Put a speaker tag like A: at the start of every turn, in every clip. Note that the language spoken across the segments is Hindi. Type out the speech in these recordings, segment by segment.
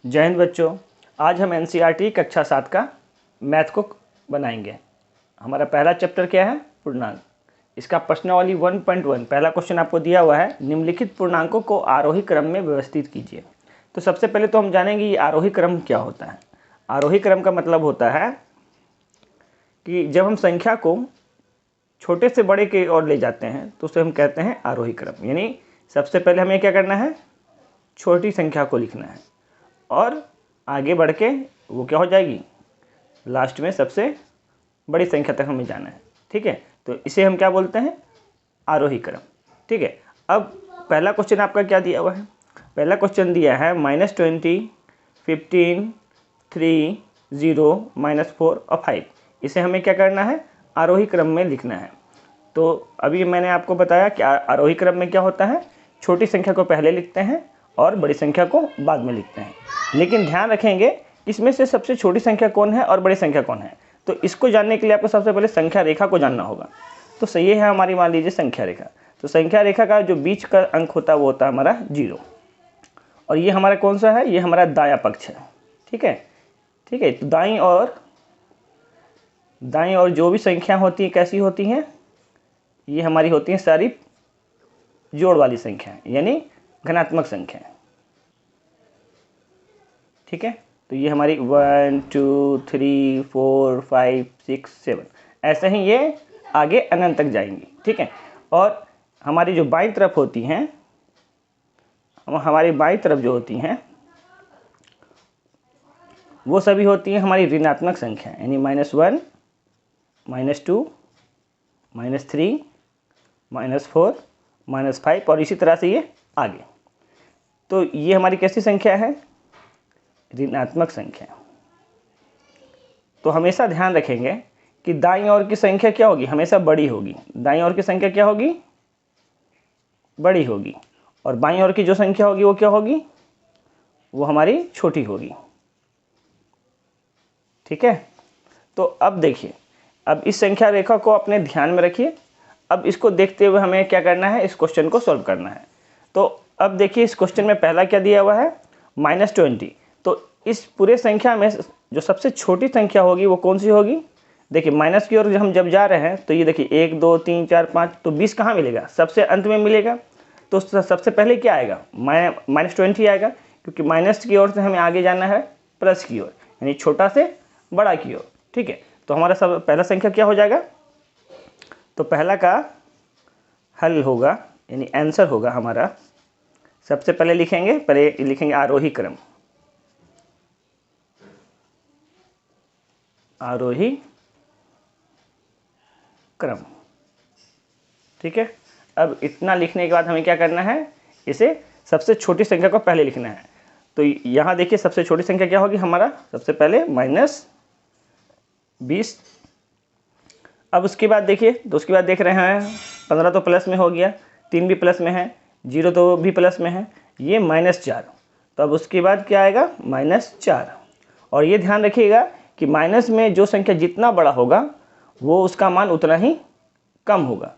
A: जय हिंद बच्चों। आज हम एनसीईआरटी कक्षा 7 का मैथ को बनाएंगे। हमारा पहला चैप्टर क्या है? पूर्णांक। इसका प्रश्नावली 1.1 पहला क्वेश्चन आपको दिया हुआ है, निम्नलिखित पूर्णांकों को आरोही क्रम में व्यवस्थित कीजिए। तो सबसे पहले तो हम जानेंगे ये आरोही क्रम क्या होता है। आरोही क्रम का मतलब होता है कि जब हम संख्या को छोटे से बड़े की ओर ले जाते हैं तो उसे हम कहते हैं आरोही क्रम। यानी सबसे पहले हमें क्या करना है, छोटी संख्या को लिखना है और आगे बढ़ के वो क्या हो जाएगी, लास्ट में सबसे बड़ी संख्या तक हमें जाना है। ठीक है, तो इसे हम क्या बोलते हैं, आरोही क्रम। ठीक है, अब पहला क्वेश्चन आपका क्या दिया हुआ है? पहला क्वेश्चन दिया है -20, 15, 3, 0, -4 और 5। इसे हमें क्या करना है, आरोही क्रम में लिखना है। तो अभी मैंने आपको बताया कि आरोही क्रम में क्या होता है, छोटी संख्या को पहले लिखते हैं और बड़ी संख्या को बाद में लिखते हैं। लेकिन ध्यान रखेंगे इसमें से सबसे छोटी संख्या कौन है और बड़ी संख्या कौन है। तो इसको जानने के लिए आपको सबसे पहले संख्या रेखा को जानना होगा। तो सही है हमारी, मान लीजिए संख्या रेखा। तो संख्या रेखा का जो बीच का अंक होता है वो होता है हमारा 0। और ये हमारा कौन सा है, ये हमारा दायां पक्ष है। ठीक है, ठीक है। तो दाईं और जो भी संख्या होती है कैसी होती हैं, ये हमारी होती हैं सारी जोड़ वाली संख्या, यानी घनात्मक संख्या। ठीक है, तो ये हमारी 1 2 3 4 5 6 7 ऐसे ही ये आगे अनंत तक जाएंगी। ठीक है, और हमारी जो बाईं तरफ होती हैं, हमारी बाईं तरफ जो होती हैं वो सभी होती हैं हमारी ऋणात्मक संख्या, यानी -1, -2, -3, -4, -5 और इसी तरह से ये आगे। तो ये हमारी कैसी संख्या है, ऋणात्मक संख्या। तो हमेशा ध्यान रखेंगे कि दाईं ओर की संख्या क्या होगी, हमेशा बड़ी होगी। दाईं ओर की संख्या क्या होगी, बड़ी होगी। और बाईं ओर की जो संख्या होगी वो क्या होगी, वो हमारी छोटी होगी। ठीक है, तो अब देखिए, अब इस संख्या रेखा को अपने ध्यान में रखिए। अब इसको देखते हुए हमें क्या करना है, इस क्वेश्चन को सॉल्व करना है। तो अब देखिए इस क्वेश्चन में पहला क्या दिया हुआ है, -20। तो इस पूरे संख्या में जो सबसे छोटी संख्या होगी वो कौन सी होगी? देखिए माइनस की ओर हम जब जा रहे हैं तो ये देखिए 1 2 3 4 5, तो 20 कहाँ मिलेगा, सबसे अंत में मिलेगा। तो सबसे पहले क्या आएगा, -20 आएगा, क्योंकि माइनस की ओर से हमें आगे जाना है प्लस की ओर, यानी छोटा से बड़ा की ओर। ठीक है, तो हमारा सब पहला संख्या क्या हो जाएगा, तो पहला का हल होगा, यानी आंसर होगा हमारा। सबसे पहले लिखेंगे आरोही क्रम। आरोही क्रम। ठीक है, अब इतना लिखने के बाद हमें क्या करना है, इसे सबसे छोटी संख्या को पहले लिखना है। तो यहाँ देखिए सबसे छोटी संख्या क्या होगी हमारा, सबसे पहले -20। अब उसके बाद देखिए, तो उसके बाद देख रहे हैं 15 तो प्लस में हो गया, 3 भी प्लस में है, 0 तो भी प्लस में है, ये -4। तो अब उसके बाद क्या आएगा, -4। और ये ध्यान रखिएगा कि माइनस में जो संख्या जितना बड़ा होगा वो उसका मान उतना ही कम होगा।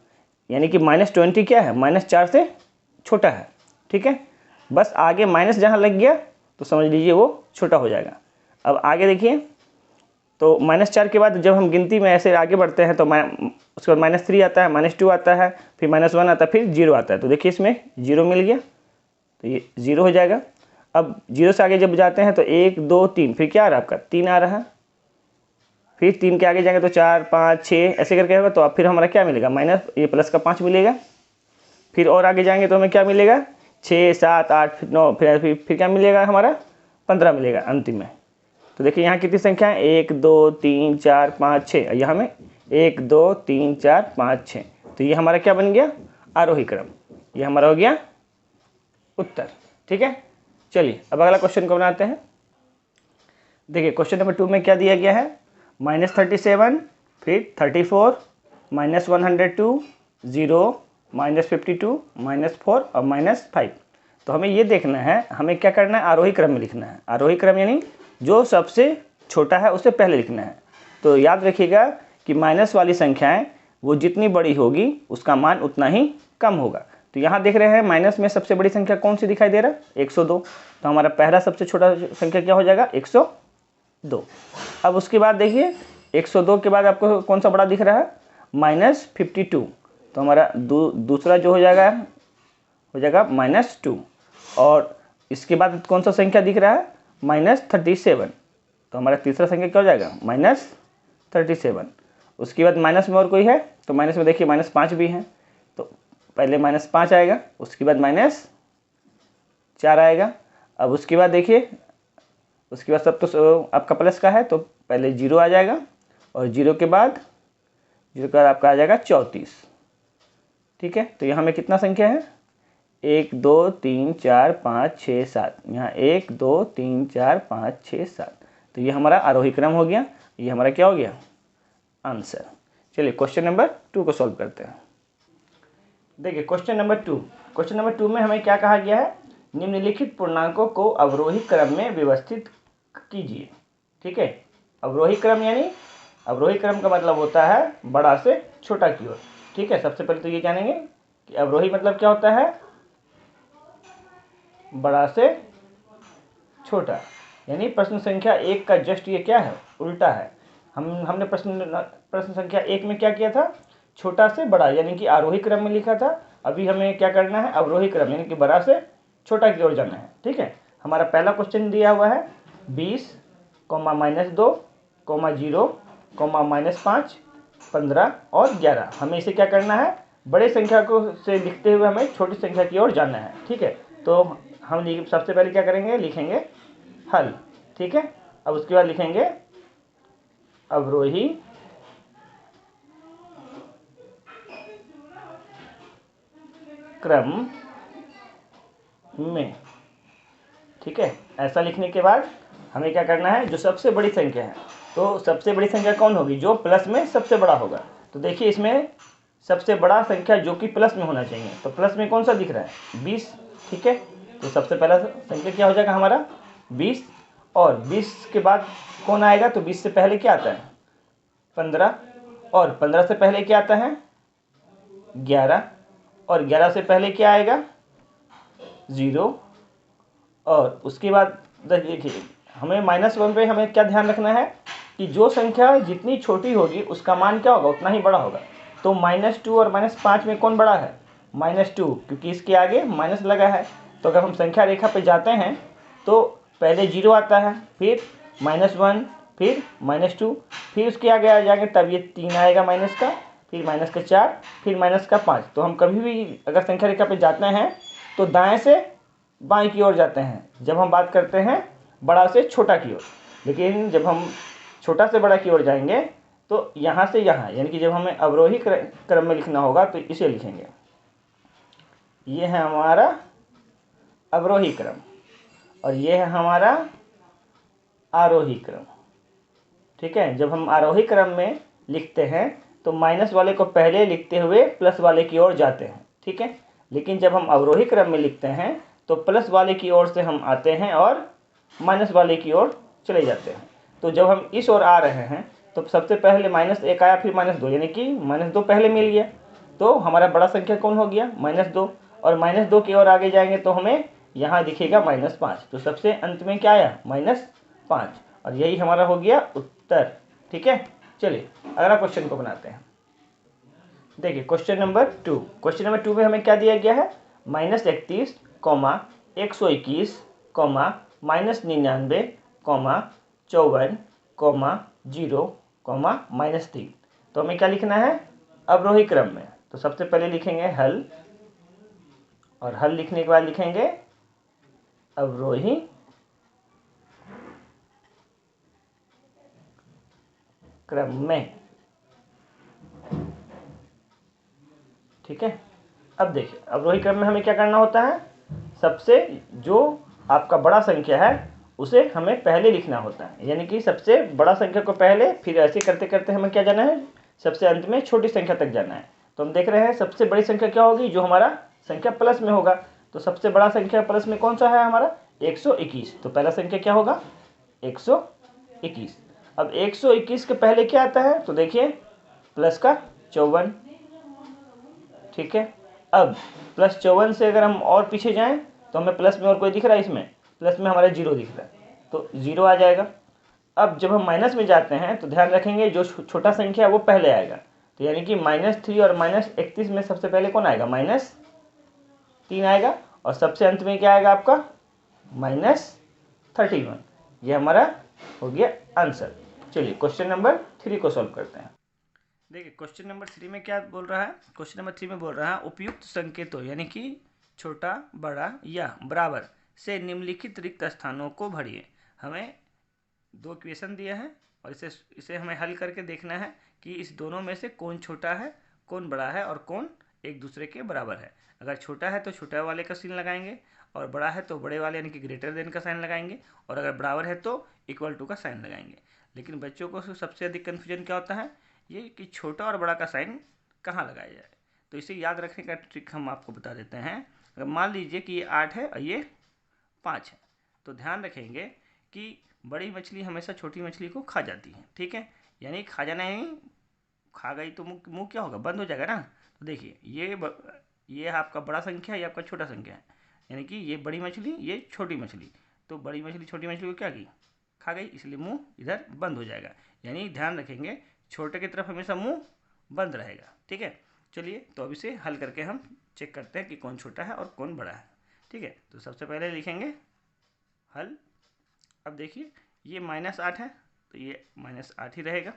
A: यानी कि -20 क्या है, -4 से छोटा है। ठीक है, बस आगे माइनस जहाँ लग गया तो समझ लीजिए वो छोटा हो जाएगा। अब आगे देखिए, तो -4 के बाद जब हम गिनती में ऐसे आगे बढ़ते हैं तो उसके बाद -3 आता है, -2 आता है, फिर -1 आता है, फिर 0 आता है। तो देखिए इसमें 0 मिल गया, तो ये 0 हो जाएगा। अब 0 से आगे जब जाते हैं तो 1 2 3, फिर क्या आ रहा है आपका, 3 आ रहा है। फिर 3 के आगे जाएंगे तो 4 5 6 ऐसे करके होगा। तो अब फिर हमारा क्या मिलेगा, माइनस ये प्लस का 5 मिलेगा। फिर और आगे जाएंगे तो हमें क्या मिलेगा, 6 7 8 फिर 9, फिर क्या मिलेगा हमारा, 15 मिलेगा अंतिम में। तो देखिए यहाँ कितनी संख्या है, 1 2 3 4 5 6, यहाँ में 1 2 3 4 5 6। तो ये हमारा क्या बन गया, आरोही क्रम। ये हमारा हो गया उत्तर। ठीक है, चलिए अब अगला क्वेश्चन को बनाते हैं। देखिए क्वेश्चन नंबर 2 में क्या दिया गया है, -37, फिर 34, -102, 0, -52, -4 और -5। तो हमें ये देखना है, हमें क्या करना है, आरोही क्रम में लिखना है। आरोही क्रम यानी जो सबसे छोटा है उसे पहले लिखना है। तो याद रखिएगा कि माइनस वाली संख्याएं वो जितनी बड़ी होगी उसका मान उतना ही कम होगा। तो यहाँ देख रहे हैं माइनस में सबसे बड़ी संख्या कौन सी दिखाई दे रहा है, 102। तो हमारा पहला सबसे छोटा संख्या क्या हो जाएगा, 102। अब उसके बाद देखिए 102 के बाद आपको कौन सा बड़ा दिख रहा है, -52। तो हमारा दूसरा जो हो जाएगा -2। और इसके बाद कौन सा संख्या दिख रहा है, -37। तो हमारा तीसरा संख्या क्या हो जाएगा, -37। उसके बाद माइनस में और कोई है, तो माइनस में देखिए -5 भी है। तो पहले -5 आएगा, उसके बाद -4 आएगा। अब उसके बाद देखिए, उसके बाद सब तो आपका प्लस का है, तो पहले 0 आ जाएगा, और 0 के बाद आपका आ जाएगा 34। ठीक है, तो यहाँ में कितना संख्या है, 1 2 3 4 5 6 7। यहाँ 1 2 3 4 5 6 7। तो ये हमारा आरोही क्रम हो गया, ये हमारा क्या हो गया, आंसर। चलिए क्वेश्चन नंबर 2 को सॉल्व करते हैं। देखिए क्वेश्चन नंबर 2 में हमें क्या कहा गया है, निम्नलिखित पूर्णांकों को अवरोही क्रम में व्यवस्थित कीजिए। ठीक है, अवरोही क्रम यानी अवरोही क्रम का मतलब होता है बड़ा से छोटा की ओर। ठीक है, सबसे पहले तो ये जानेंगे कि अवरोही मतलब क्या होता है, बड़ा से छोटा। यानी प्रश्न संख्या 1 का जस्ट ये क्या है, उल्टा है। हमने प्रश्न संख्या 1 में क्या किया था, छोटा से बड़ा यानी कि आरोही क्रम में लिखा था। अभी हमें क्या करना है, अवरोही क्रम यानी कि बड़ा से छोटा की ओर जाना है। ठीक है, हमारा पहला क्वेश्चन दिया हुआ है 20, -2, 0, -5, 15 और 11। हमें इसे क्या करना है, बड़े संख्या को से लिखते हुए हमें छोटी संख्या की ओर जाना है। ठीक है, तो हम सबसे पहले क्या करेंगे, लिखेंगे हल। ठीक है, अब उसके बाद लिखेंगे अवरोही क्रम में। ठीक है, ऐसा लिखने के बाद हमें क्या करना है, जो सबसे बड़ी संख्या है, तो सबसे बड़ी संख्या कौन होगी, जो प्लस में सबसे बड़ा होगा। तो देखिए इसमें सबसे बड़ा संख्या जो कि प्लस में होना चाहिए, तो प्लस में कौन सा दिख रहा है, 20। ठीक है, तो सबसे पहला संख्या क्या हो जाएगा हमारा 20। और 20 के बाद कौन आएगा, तो 20 से पहले क्या आता है 15, और 15 से पहले क्या आता है 11, और 11 से पहले क्या आएगा 0। और उसके बाद देखिए हमें -1 पे हमें क्या ध्यान रखना है कि जो संख्या जितनी छोटी होगी उसका मान क्या होगा, उतना ही बड़ा होगा। तो -2 और -5 में कौन बड़ा है, -2, क्योंकि इसके आगे माइनस लगा है। तो अगर हम संख्या रेखा पे जाते हैं तो पहले 0 आता है, फिर -1, फिर -2, फिर उसके आगे आ जाएंगे तब ये 3 आएगा माइनस का, फिर -4, फिर -5। तो हम कभी भी अगर संख्या रेखा पे जाते हैं तो दाएं से बाएं की ओर जाते हैं जब हम बात करते हैं बड़ा से छोटा की ओर। लेकिन जब हम छोटा से बड़ा की ओर जाएंगे तो यहाँ से यहाँ, यानी कि जब हमें अवरोही क्रम में लिखना होगा तो इसे लिखेंगे, ये है हमारा अवरोही क्रम, और ये है हमारा आरोही क्रम। ठीक है, जब हम आरोही क्रम में लिखते हैं तो माइनस वाले को पहले लिखते हुए प्लस वाले की ओर जाते हैं। ठीक है, लेकिन जब हम अवरोही क्रम में लिखते हैं तो प्लस वाले की ओर से हम आते हैं और माइनस वाले की ओर चले जाते हैं। तो जब हम इस ओर आ रहे हैं तो सबसे पहले -1 आया, फिर -2, यानी कि -2 पहले मिल गया, तो हमारा बड़ा संख्या कौन हो गया, -2। और -2 की ओर आगे जाएंगे तो हमें यहाँ दिखेगा -5। तो सबसे अंत में क्या आया, -5, और यही हमारा हो गया उत्तर। ठीक है, चलिए अगला क्वेश्चन को बनाते हैं। देखिए क्वेश्चन नंबर 2 में हमें क्या दिया गया है, -31, -121, -99, -54, -0, -3। तो हमें क्या लिखना है, अवरोही क्रम में। तो सबसे पहले लिखेंगे हल, और हल लिखने के बाद लिखेंगे अवरोही क्रम में। ठीक है, अब देखिए अवरोही क्रम में हमें क्या करना होता है, सबसे जो आपका बड़ा संख्या है उसे हमें पहले लिखना होता है, यानी कि सबसे बड़ा संख्या को पहले, फिर ऐसे करते करते हमें क्या जाना है, सबसे अंत में छोटी संख्या तक जाना है। तो हम देख रहे हैं सबसे बड़ी संख्या क्या होगी, जो हमारा संख्या प्लस में होगा। तो सबसे बड़ा संख्या प्लस में कौन सा है हमारा, 121। तो पहला संख्या क्या होगा, 121। अब 121 के पहले क्या आता है, तो देखिए प्लस का 54। ठीक है, अब +54 से अगर हम और पीछे जाएं तो हमें प्लस में और कोई दिख रहा है, इसमें प्लस में हमारा 0 दिख रहा है, तो 0 आ जाएगा। अब जब हम माइनस में जाते हैं तो ध्यान रखेंगे जो छोटा संख्या है वो पहले आएगा, तो यानी कि -3 और -31 में सबसे पहले कौन आएगा, -3 आएगा, और सबसे अंत में क्या आएगा आपका, -31। ये हमारा हो गया आंसर। चलिए क्वेश्चन नंबर 3 को सॉल्व करते हैं। देखिए क्वेश्चन नंबर 3 में क्या बोल रहा है, क्वेश्चन नंबर 3 में बोल रहा है उपयुक्त संकेतों यानी कि छोटा, बड़ा या बराबर से निम्नलिखित रिक्त स्थानों को भरिए। हमें 2 इक्वेशन दिया है और इसे हमें हल करके देखना है कि इस दोनों में से कौन छोटा है, कौन बड़ा है और कौन एक दूसरे के बराबर है। अगर छोटा है तो छोटा वाले का साइन लगाएंगे, और बड़ा है तो बड़े वाले यानी कि ग्रेटर देन का साइन लगाएंगे, और अगर बराबर है तो इक्वल टू का साइन लगाएंगे। लेकिन बच्चों को सबसे अधिक कन्फ्यूजन क्या होता है, ये कि छोटा और बड़ा का साइन कहाँ लगाया जाए। तो इसे याद रखने का ट्रिक हम आपको बता देते हैं। अगर मान लीजिए कि ये 8 है और ये 5 है, तो ध्यान रखेंगे कि बड़ी मछली हमेशा छोटी मछली को खा जाती है, ठीक है, यानी खा जाना नहीं, खा गई तो मुंह क्या होगा, बंद हो जाएगा ना। तो देखिए ये आपका बड़ा संख्या है, ये आपका छोटा संख्या है, यानी कि ये बड़ी मछली ये छोटी मछली, तो बड़ी मछली छोटी मछली को क्या की, खा गई, इसलिए मुंह इधर बंद हो जाएगा। यानी ध्यान रखेंगे छोटे की तरफ हमेशा मुंह बंद रहेगा, ठीक है। चलिए तो अब इसे हल करके हम चेक करते हैं कि कौन छोटा है और कौन बड़ा है, ठीक है। तो सबसे पहले लिखेंगे हल। अब देखिए ये -8 है तो ये -8 ही रहेगा।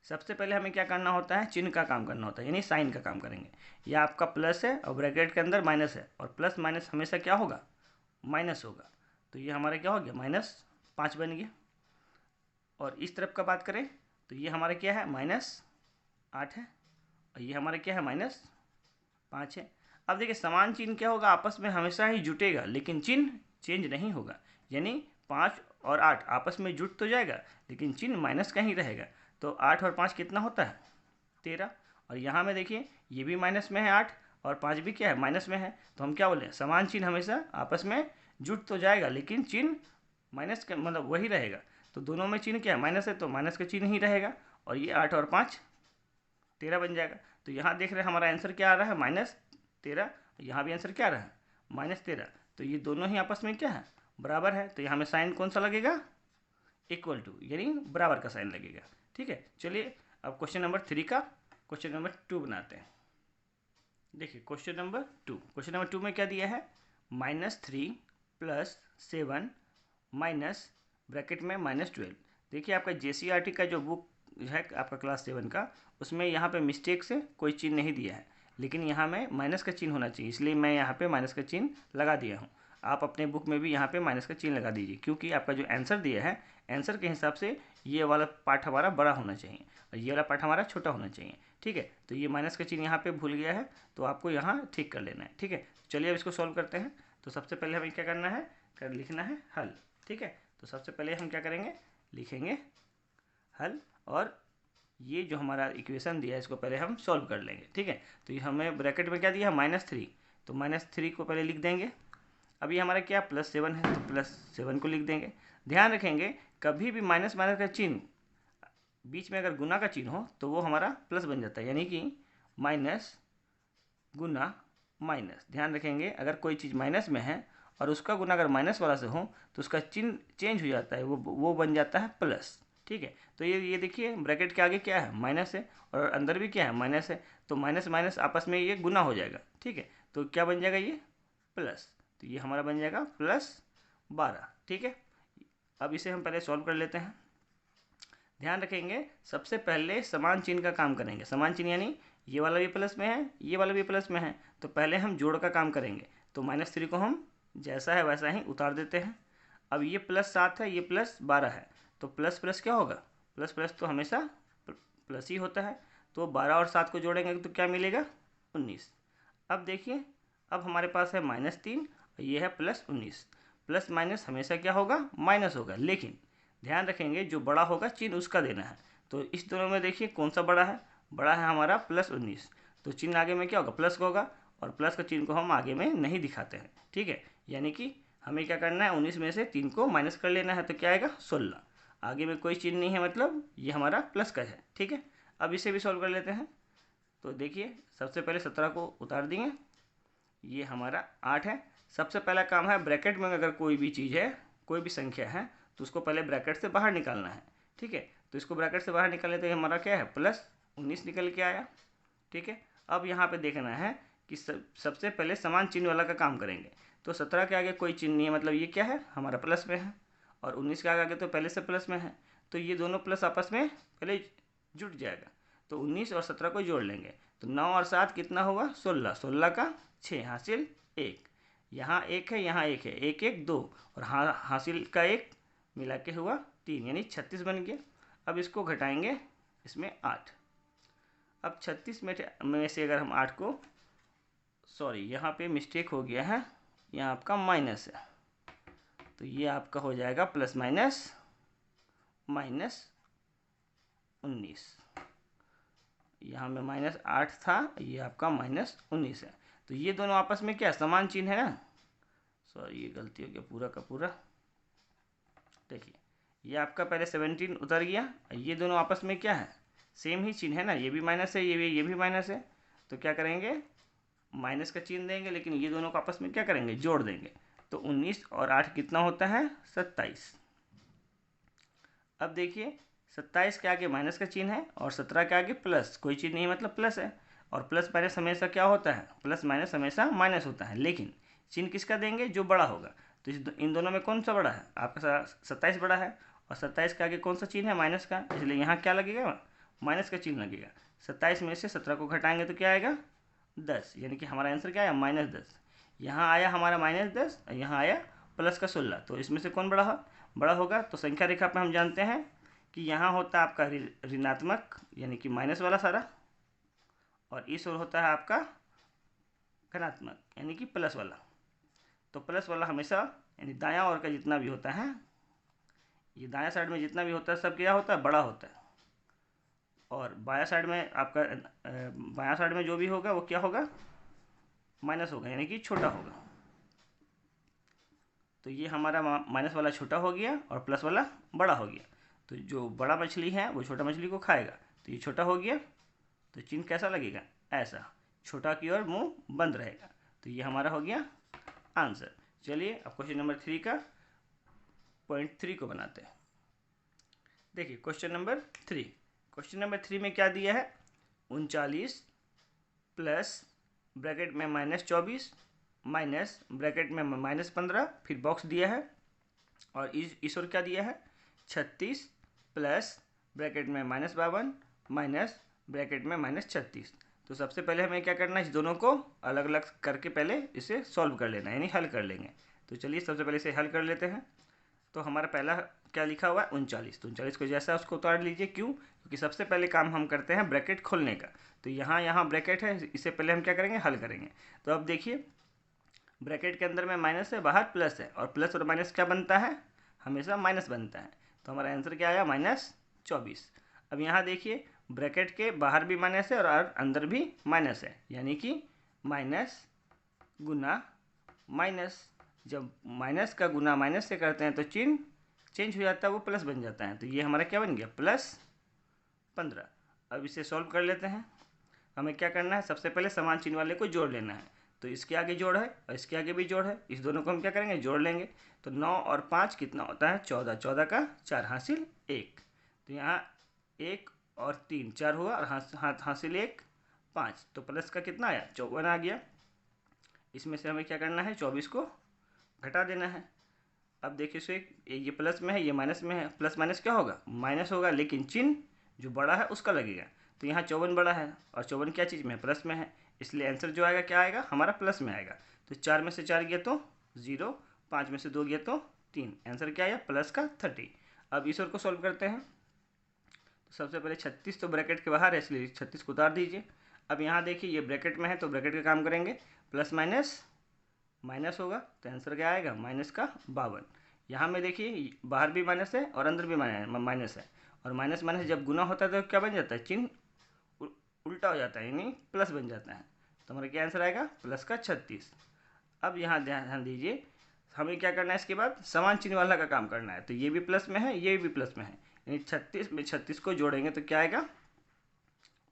A: सबसे पहले हमें क्या करना होता है, चिन्ह का काम करना होता है, यानी साइन का काम करेंगे। ये आपका प्लस है और ब्रैकेट के अंदर माइनस है, और प्लस माइनस हमेशा क्या होगा, माइनस होगा। तो ये हमारा क्या हो गया, -5 बन गया। और इस तरफ का बात करें तो ये हमारा क्या है, -8 है, और ये हमारा क्या है, -5 है। अब देखिए समान चिन्ह क्या होगा, आपस में हमेशा ही जुटेगा, लेकिन चिन्ह चेंज नहीं होगा। यानी 5 और 8 आपस में जुट तो जाएगा, लेकिन चिन्ह माइनस का ही रहेगा। तो 8 और 5 कितना होता है, 13। और यहाँ में देखिए ये भी माइनस में है 8, और 5 भी क्या है, माइनस में है। तो हम क्या बोले, समान चिन्ह हमेशा आपस में जुट तो जाएगा, लेकिन चिन्ह माइनस का मतलब वही रहेगा। तो दोनों में चिन्ह क्या है, माइनस है, तो माइनस का चिन्ह ही रहेगा, और ये 8 और 5 13 बन जाएगा। तो यहाँ देख रहे हैं हमारा आंसर क्या आ रहा है, -13। यहाँ भी आंसर क्या आ रहा है, -13। तो ये दोनों ही आपस में क्या है, बराबर है। तो यहाँ में साइन कौन सा लगेगा, इक्वल टू, यानी बराबर का साइन लगेगा, ठीक है। चलिए अब क्वेश्चन नंबर 3 का क्वेश्चन नंबर 2 बनाते हैं। देखिए क्वेश्चन नंबर 2 में क्या दिया है, -3 + 7 माइनस ब्रैकेट में -12। देखिए आपका JCRT का जो बुक है आपका क्लास 7 का, उसमें यहाँ पे मिस्टेक से कोई चिन्ह नहीं दिया है, लेकिन यहाँ में माइनस का चिन्ह होना चाहिए, इसलिए मैं यहाँ पे माइनस का चिन्ह लगा दिया हूँ। आप अपने बुक में भी यहाँ पे माइनस का चिन्ह लगा दीजिए, क्योंकि आपका जो आंसर दिया है, आंसर के हिसाब से ये वाला पार्ट हमारा बड़ा होना चाहिए और ये वाला पार्ट हमारा छोटा होना चाहिए, ठीक है। तो ये माइनस का चिन्ह यहाँ पे भूल गया है, तो आपको यहाँ ठीक कर लेना है, ठीक है। चलिए अब इसको सॉल्व करते हैं। तो सबसे पहले हमें क्या करना है, लिखना है हल, ठीक है। तो सबसे पहले हम क्या करेंगे, लिखेंगे हल, और ये जो हमारा इक्वेशन दिया है इसको पहले हम सॉल्व कर लेंगे, ठीक है। तो ये हमें ब्रैकेट में क्या दिया, -3, तो -3 को पहले लिख देंगे। अभी हमारा क्या +7 है, तो +7 को लिख देंगे। ध्यान रखेंगे कभी भी माइनस माइनस का चिन्ह बीच में अगर गुना का चिन्ह हो तो वो हमारा प्लस बन जाता है, यानी कि माइनस गुना माइनस। ध्यान रखेंगे अगर कोई चीज़ माइनस में है और उसका गुना अगर माइनस वाला से हो तो उसका चिन्ह चेंज हो जाता है, वो बन जाता है प्लस, ठीक है। तो ये देखिए ब्रैकेट के आगे क्या है, माइनस है, और अंदर भी क्या है, माइनस है। तो माइनस माइनस आपस में ये गुना हो जाएगा, ठीक है। तो क्या बन जाएगा, ये प्लस। तो ये हमारा बन जाएगा +12, ठीक है। अब इसे हम पहले सॉल्व कर लेते हैं। ध्यान रखेंगे सबसे पहले समान चिन्ह का काम करेंगे। समान चिन्ह यानी ये वाला भी प्लस में है, ये वाला भी प्लस में है, तो पहले हम जोड़ का काम करेंगे। तो -3 को हम जैसा है वैसा ही उतार देते हैं। अब ये +7 है, ये +12 है, तो प्लस प्लस क्या होगा, प्लस प्लस तो हमेशा प्लस ही होता है। तो 12 और 7 को जोड़ेंगे तो क्या मिलेगा, 19। अब देखिए अब हमारे पास है -3 और ये है +19। प्लस माइनस हमेशा क्या होगा, माइनस होगा, लेकिन ध्यान रखेंगे जो बड़ा होगा चिन्ह उसका देना है। तो इस दोनों में देखिए कौन सा बड़ा है, बड़ा है हमारा +19, तो चिन्ह आगे में क्या होगा, प्लस का होगा, और प्लस का चिन्ह को हम आगे में नहीं दिखाते हैं, ठीक है। यानी कि हमें क्या करना है, 19 में से 3 को माइनस कर लेना है, तो क्या आएगा 16। आगे में कोई चिन्ह नहीं है, मतलब ये हमारा प्लस का है, ठीक है। अब इसे भी सॉल्व कर लेते हैं। तो देखिए सबसे पहले 17 को उतार दिए, ये हमारा 8 है। सबसे पहला काम है ब्रैकेट में अगर कोई भी चीज़ है, कोई भी संख्या है, तो उसको पहले ब्रैकेट से बाहर निकालना है। ठीक है, तो इसको ब्रैकेट से बाहर निकाले तो ये हमारा क्या है, +19 निकल के आया। ठीक है, अब यहाँ पे देखना है कि सबसे पहले समान चिन्ह वाला का काम करेंगे। तो 17 के आगे कोई चिन्ह नहीं है, मतलब ये क्या है, हमारा प्लस में है। और 19 के आगे तो पहले से प्लस में है, तो ये दोनों प्लस आपस में पहले जुट जाएगा। तो 19 और 17 को जोड़ लेंगे, तो 9 और 7 कितना हुआ, 16। 16 का 6 हासिल 1, यहाँ 1 है, यहाँ 1 है, 1 1 2, और हासिल का 1 मिला के हुआ 3, यानी 36 बन गया। अब इसको घटाएंगे, इसमें 8। अब 36 में से अगर हम 8 को, सॉरी यहाँ पे मिस्टेक हो गया है, यहाँ आपका माइनस है, तो ये आपका हो जाएगा +- -19। यहाँ में -8 था, ये आपका -19 है। तो ये दोनों आपस में क्या समान चिन्ह है ना, सॉरी ये गलती हो गया पूरा का पूरा। देखिए ये आपका पहले 17 उतर गया, ये दोनों आपस में क्या है, सेम ही चिन्ह है ना, ये भी माइनस है, ये भी माइनस है। तो क्या करेंगे, माइनस का चिन्ह देंगे, लेकिन ये दोनों को आपस में क्या करेंगे, जोड़ देंगे। तो 19 और 8 कितना होता है, 27। अब देखिए 27 के आगे माइनस का चिन्ह है और 17 के आगे प्लस, कोई चिन्ह नहीं मतलब प्लस है। और प्लस माइनस हमेशा क्या होता है, प्लस माइनस हमेशा माइनस होता है, लेकिन चिन्ह किसका देंगे, जो बड़ा होगा। तो इन दोनों में कौन सा बड़ा है, आपका 27 बड़ा है, और 27 के आगे कौन सा चिन्ह है, माइनस का, इसलिए यहाँ क्या लगेगा, माइनस का चिन्ह लगेगा। 27 में से 17 को घटाएंगे तो क्या आएगा, 10, यानी कि हमारा आंसर क्या आया, -10। यहाँ आया हमारा -10 और यहाँ आया +16। तो इसमें से कौन बड़ा होगा। तो संख्या रेखा पर हम जानते हैं कि यहाँ होता है आपका ऋणात्मक, यानी कि माइनस वाला सारा, और इस ओर होता है आपका धनात्मक, यानी कि प्लस वाला। तो प्लस वाला हमेशा, यानी दायां ओर का जितना भी होता है, ये दायां साइड में जितना भी होता है सब क्या होता है, बड़ा होता है। और बायां साइड में आपका बायां साइड में जो भी होगा वो क्या होगा, माइनस होगा, यानी कि छोटा होगा। तो ये हमारा माइनस वाला छोटा हो गया और प्लस वाला बड़ा हो गया। तो जो बड़ा मछली है वो छोटा मछली को खाएगा, तो ये छोटा हो गया, तो चिन्ह कैसा लगेगा, ऐसा, छोटा की ओर मुंह बंद रहेगा। तो ये हमारा हो गया आंसर। चलिए अब क्वेश्चन नंबर 3 का पॉइंट 3 को बनाते हैं। देखिए क्वेश्चन नंबर 3 में क्या दिया है, 39 प्लस ब्रैकेट में -24 माइनस ब्रैकेट में -15, फिर बॉक्स दिया है, और इस ओर क्या दिया है, 36 प्लस ब्रैकेट में -52 माइनस ब्रैकेट में -36। तो सबसे पहले हमें क्या करना है, इस दोनों को अलग अलग करके पहले इसे सॉल्व कर लेना है, यानी हल कर लेंगे। तो चलिए सबसे पहले इसे हल कर लेते हैं। तो हमारा पहला क्या लिखा हुआ है, 39। तो 39 को जैसा उसको उतार लीजिए, क्यों, क्योंकि सबसे पहले काम हम करते हैं ब्रैकेट खोलने का। तो यहाँ ब्रैकेट है, इससे पहले हम क्या करेंगे, हल करेंगे। तो अब देखिए ब्रैकेट के अंदर में माइनस है, बाहर प्लस है, और प्लस और माइनस क्या बनता है, हमेशा माइनस बनता है। तो हमारा आंसर क्या आया, -24। अब यहाँ देखिए ब्रैकेट के बाहर भी माइनस है और अंदर भी माइनस है, यानी कि माइनस गुना माइनस। जब माइनस का गुना माइनस से करते हैं तो चिन्ह चेंज हो जाता है, वो प्लस बन जाता है। तो ये हमारा क्या बन गया, +15। अब इसे सॉल्व कर लेते हैं। हमें क्या करना है, सबसे पहले समान चिन्ह वाले को जोड़ लेना है। तो इसके आगे जोड़ है और इसके आगे भी जोड़ है, इस दोनों को हम क्या करेंगे, जोड़ लेंगे। तो 9 और 5 कितना होता है, 14। 14 का 4 हासिल 1। तो यहाँ 1 और 3 4 हुआ, और हासिल 1 5। तो प्लस का कितना आया, 54 आ गया। इसमें से हमें क्या करना है, 24 को घटा देना है। अब देखिए सो ये प्लस में है, ये माइनस में है, प्लस माइनस क्या होगा, माइनस होगा, लेकिन चिन्ह जो बड़ा है उसका लगेगा। तो यहाँ 54 बड़ा है, और 54 क्या चीज़ में है, प्लस में है, इसलिए आंसर जो आएगा क्या आएगा, हमारा प्लस में आएगा। तो 4 में से 4 गया तो 0, 5 में से 2 गया तो 3, आंसर क्या आया, प्लस का 30। अब इस ओर को सॉल्व करते हैं। तो सबसे पहले 36 तो ब्रैकेट के बाहर है, इसलिए 36 को उतार दीजिए। अब यहाँ देखिए ये ब्रैकेट में है, तो ब्रैकेट का काम करेंगे, प्लस माइनस माइनस होगा, तो आंसर क्या आएगा, -52। यहाँ में देखिए बाहर भी माइनस है और अंदर भी माइनस है, और माइनस माइनस जब गुना होता है तो क्या बन जाता है, चिन्ह उल्टा हो जाता है, यानी प्लस बन जाता है। तो हमारा क्या आंसर आएगा, प्लस का 36। अब यहाँ ध्यान दीजिए, हमें क्या करना है, इसके बाद समान चिन्ह वाला का काम करना है। तो ये भी प्लस में है, ये भी प्लस में है, यानी 36 में 36 को जोड़ेंगे तो क्या आएगा,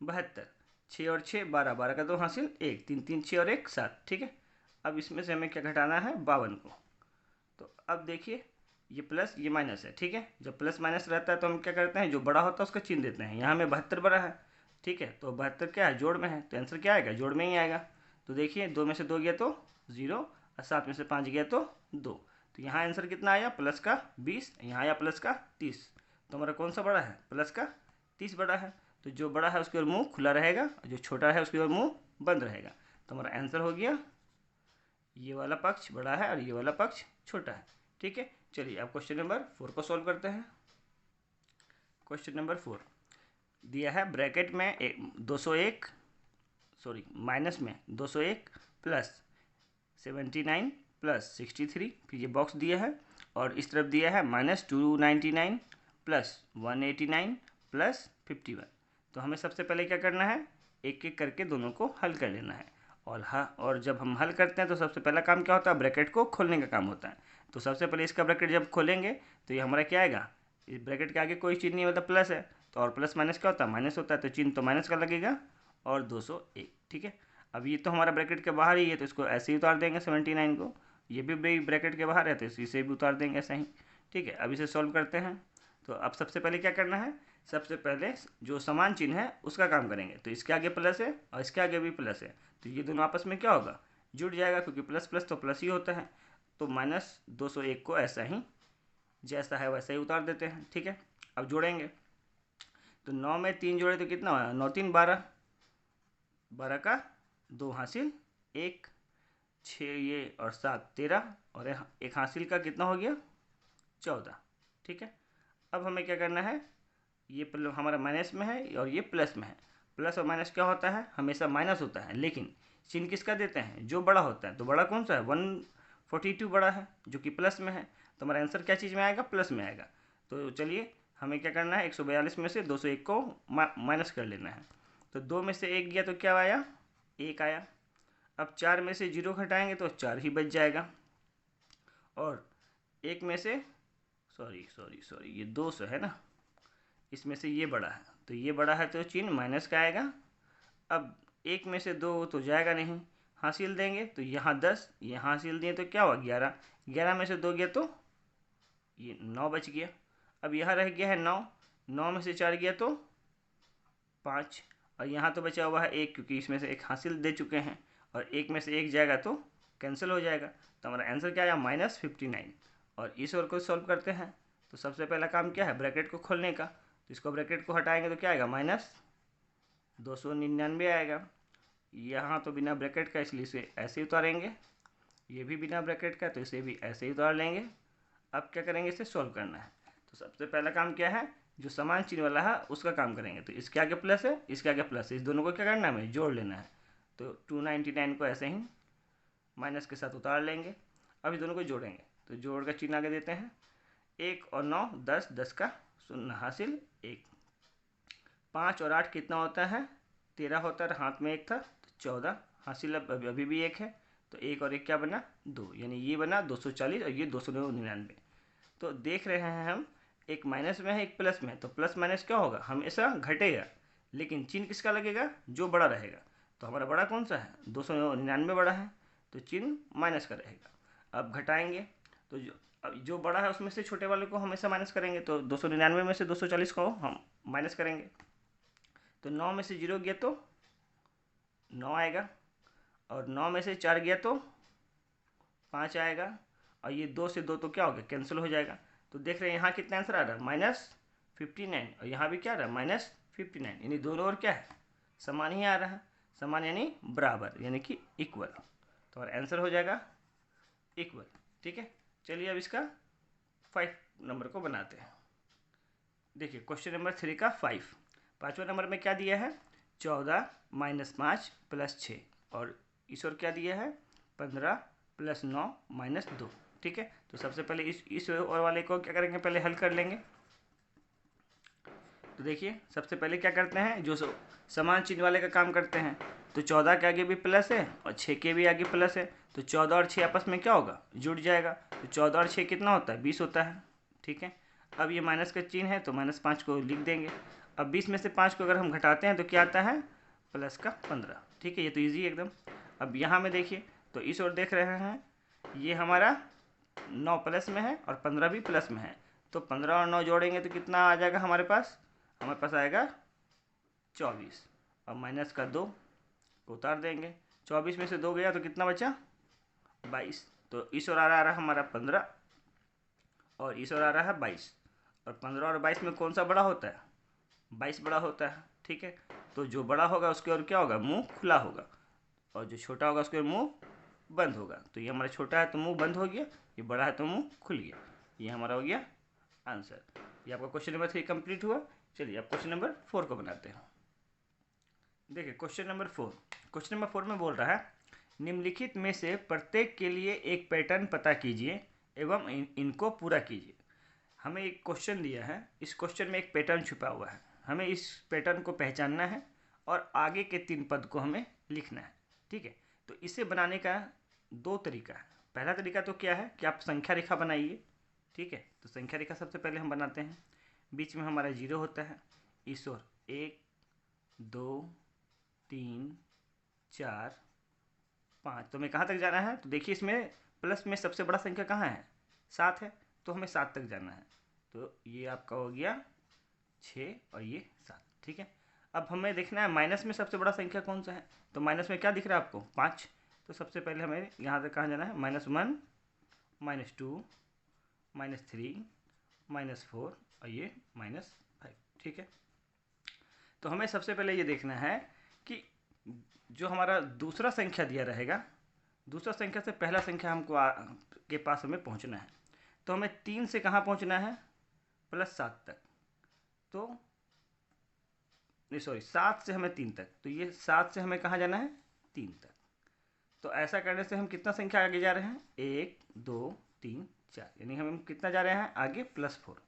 A: 72। 6 और 6 12, 12 का 2 हासिल 1, 3 3 6 और 1 7, ठीक है। अब इसमें से हमें क्या घटाना है, 52 को। तो अब देखिए ये प्लस ये माइनस है, ठीक है। जब प्लस माइनस रहता है तो हम क्या करते हैं, जो बड़ा होता है उसका चिन्ह देते हैं। यहाँ में 72 बड़ा है, ठीक है, तो 72 क्या है, जोड़ में है, तो आंसर क्या आएगा, जोड़ में ही आएगा। तो देखिए 2 में से 2 गया तो 0, और 7 में से 5 गया तो 2। तो यहाँ आंसर कितना आया, प्लस का 20, यहाँ आया प्लस का 30। तो हमारा कौन सा बड़ा है, प्लस का 30 बड़ा है। तो जो बड़ा है उसकी ओर मुँह खुला रहेगा, और जो छोटा है उसकी ओर मुँह बंद रहेगा। तो हमारा आंसर हो गया, ये वाला पक्ष बड़ा है और ये वाला पक्ष छोटा है, ठीक है। चलिए अब क्वेश्चन नंबर 4 को सॉल्व करते हैं। क्वेश्चन नंबर 4 दिया है, ब्रैकेट में 201 माइनस में 201 प्लस 79 प्लस 63, फिर ये बॉक्स दिया है, और इस तरफ दिया है -299 प्लस 189 प्लस 51। तो हमें सबसे पहले क्या करना है, एक एक करके दोनों को हल कर लेना है। और जब हम हल करते हैं तो सबसे पहला काम क्या होता है, ब्रैकेट को खोलने का काम होता है। तो सबसे पहले इसका ब्रैकेट जब खोलेंगे तो ये हमारा क्या आएगा, इस ब्रैकेट के आगे कोई चिन्ह नहीं, मतलब प्लस है, तो और प्लस माइनस क्या होता है, माइनस होता है, तो चिन्ह तो माइनस का लगेगा, और 201, ठीक है। अब ये तो हमारा ब्रैकेट के बाहर ही है, तो इसको ऐसे ही उतार देंगे 79 को। ये भी ब्रैकेट के बाहर है तो इसे भी उतार देंगे ऐसा ही, ठीक है। अब इसे सॉल्व करते हैं। तो अब सबसे पहले क्या करना है, सबसे पहले जो समान चिन्ह है उसका काम करेंगे। तो इसके आगे प्लस है और इसके आगे भी प्लस है, तो ये दोनों आपस में क्या होगा, जुड़ जाएगा, क्योंकि प्लस प्लस तो प्लस ही होता है। तो -201 को ऐसा ही जैसा है वैसा ही उतार देते हैं, ठीक है। अब जोड़ेंगे, तो 9 में 3 जोड़े तो कितना हुआ, 9 3 12, 12 का 2 हासिल 1, 6 ये और 7 13, और एक हासिल का कितना हो गया 14, ठीक है। अब हमें क्या करना है, ये हमारा माइनस में है और ये प्लस में है। प्लस और माइनस क्या होता है, हमेशा माइनस होता है, लेकिन चिन्ह किसका देते हैं, जो बड़ा होता है। तो बड़ा कौन सा है, 142 बड़ा है, जो कि प्लस में है। तो हमारा आंसर क्या चीज़ में आएगा, प्लस में आएगा। तो चलिए हमें क्या करना है, 142 में से 201 को माइनस कर लेना है। तो 2 में से 1 गया तो क्या आया, 1 आया। अब 4 में से 0 घटाएंगे तो 4 ही बच जाएगा, और 1 में से सॉरी ये 200 है ना, इसमें से ये बड़ा है, तो ये बड़ा है तो चिन्ह माइनस का आएगा। अब 1 में से 2 तो जाएगा नहीं, हासिल देंगे तो यहाँ 10, यहाँ हासिल दिए तो क्या हुआ 11, 11 में से 2 गया तो ये 9 बच गया। अब यहाँ रह गया है 9, 9 में से 4 गया तो 5, और यहाँ तो बचा हुआ है 1, क्योंकि इसमें से एक हासिल दे चुके हैं, और 1 में से 1 जाएगा तो कैंसिल हो जाएगा। तो हमारा आंसर क्या आया, -59। और इस ओर को सॉल्व करते हैं। तो सबसे पहला काम क्या है, ब्रैकेट को खोलने का। तो इसको ब्रैकेट को हटाएंगे तो क्या आएगा, -299 आएगा। यहाँ तो बिना ब्रैकेट का, इसलिए इसे ऐसे ही उतारेंगे। ये भी बिना ब्रैकेट का, तो इसे भी ऐसे ही उतार लेंगे। अब क्या करेंगे, इसे सॉल्व करना है। तो सबसे पहला काम क्या है, जो समान चिन्ह वाला है उसका काम करेंगे। तो इसके आगे प्लस है, इसके आगे प्लस है, इस दोनों को क्या करना है, हमें जोड़ लेना है। तो 299 को ऐसे ही माइनस के साथ उतार लेंगे। अब इस दोनों को जोड़ेंगे, तो जोड़ का चिन्ह आगे देते हैं। 1 और 9 10, 10 का 0 हासिल 1, 5 और 8 कितना होता है, 13 होता है, हाथ में 1 था तो 14 हासिल, अब अभी भी 1 है, तो 1 और 1 क्या बना 2, यानी ये बना 240 और ये 299। तो देख रहे हैं हम, एक माइनस में है एक प्लस में है, तो प्लस माइनस क्या होगा, हमेशा घटेगा, लेकिन चिन्ह किसका लगेगा, जो बड़ा रहेगा। तो हमारा बड़ा कौन सा है, 299 बड़ा है, तो चिन्ह माइनस का रहेगा। अब घटाएंगे, तो जो बड़ा है उसमें से छोटे वाले को हमेशा माइनस करेंगे। तो 299 में से 240 को हम माइनस करेंगे, तो 9 में से 0 गया तो 9 आएगा, और 9 में से 4 गया तो 5 आएगा, और ये 2 से 2 तो क्या हो गया, कैंसिल हो जाएगा। तो देख रहे हैं यहाँ कितना आंसर आ रहा है, -59, और यहाँ भी क्या आ रहा है, -59, यानी दोनों ओर क्या है, समान ही आ रहा है। समान यानी बराबर, यानी कि इक्वल। तो और आंसर हो जाएगा इक्वल, ठीक है। चलिए अब इसका 5 नंबर को बनाते हैं। देखिए क्वेश्चन नंबर 3 का 5वां नंबर में क्या दिया है, 14 - 5 + 6, और इस ओर क्या दिया है, 15 + 9 - 2, ठीक है। तो सबसे पहले इस और वाले को क्या करेंगे, पहले हल कर लेंगे। तो देखिए सबसे पहले क्या करते हैं, जो समान चिन्ह वाले का काम करते हैं। तो 14 के आगे भी प्लस है और 6 के भी आगे प्लस है, तो 14 और 6 आपस में क्या होगा, जुड़ जाएगा। तो 14 और 6 कितना होता है, 20 होता है, ठीक है। अब ये माइनस का चिन्ह है तो -5 को लिख देंगे। अब 20 में से 5 को अगर हम घटाते हैं तो क्या आता है, प्लस का 15। ठीक है, ये तो ईजी है एकदम। अब यहाँ में देखिए तो इस ओर देख रहे हैं, ये हमारा 9 प्लस में है और 15 भी प्लस में है। तो 15 और 9 जोड़ेंगे तो कितना आ जाएगा हमारे पास? हमारे पास आएगा 24। अब माइनस का 2 को उतार देंगे, 24 में से 2 गया तो कितना बचा? 22। तो इस ओर आ रहा है हमारा 15 और इस ओर आ रहा है 22। और 15 और 22 में कौन सा बड़ा होता है? 22 बड़ा होता है। ठीक है, तो जो बड़ा होगा उसके ओर क्या होगा? मुंह खुला होगा, और जो छोटा होगा उसके ओर मुंह बंद होगा। तो ये हमारा छोटा है तो मुंह बंद हो गया, ये बड़ा है तो मुंह खुल गया। ये हमारा हो गया आंसर। ये आपका क्वेश्चन नंबर 3 कंप्लीट हुआ। चलिए अब क्वेश्चन नंबर 4 को बनाते हैं। देखिए क्वेश्चन नंबर 4, क्वेश्चन नंबर 4 में बोल रहा है निम्नलिखित में से प्रत्येक के लिए एक पैटर्न पता कीजिए एवं इनको पूरा कीजिए। हमें एक क्वेश्चन दिया है, इस क्वेश्चन में एक पैटर्न छुपा हुआ है, हमें इस पैटर्न को पहचानना है और आगे के 3 पद को हमें लिखना है। ठीक है, तो इसे बनाने का 2 तरीका है। पहला तरीका तो क्या है कि आप संख्या रेखा बनाइए। ठीक है, तो संख्या रेखा सबसे पहले हम बनाते हैं। बीच में हमारा 0 होता है, इस ओर 1 2 3 4 5। तो हमें कहाँ तक जाना है? तो देखिए इसमें प्लस में सबसे बड़ा संख्या कहाँ है? 7 है, तो हमें 7 तक जाना है। तो ये आपका हो गया 6 और ये 7। ठीक है, अब हमें देखना है माइनस में सबसे बड़ा संख्या कौन सा है। तो माइनस में क्या दिख रहा है आपको? 5। तो सबसे पहले हमें यहाँ तक कहाँ जाना है? -1 -2 -3 -4 और ये -5। ठीक है, तो हमें सबसे पहले ये देखना है कि जो हमारा दूसरा संख्या दिया रहेगा, दूसरा संख्या से पहला संख्या हमको के पास हमें पहुंचना है। तो हमें 3 से कहाँ पहुंचना है? +7 तक। तो नहीं सॉरी, 7 से हमें 3 तक। तो ये 7 से हमें कहाँ जाना है? 3 तक। तो ऐसा करने से हम कितना संख्या आगे जा रहे हैं? 1 2 3 4, यानी हम कितना जा रहे हैं आगे? +4।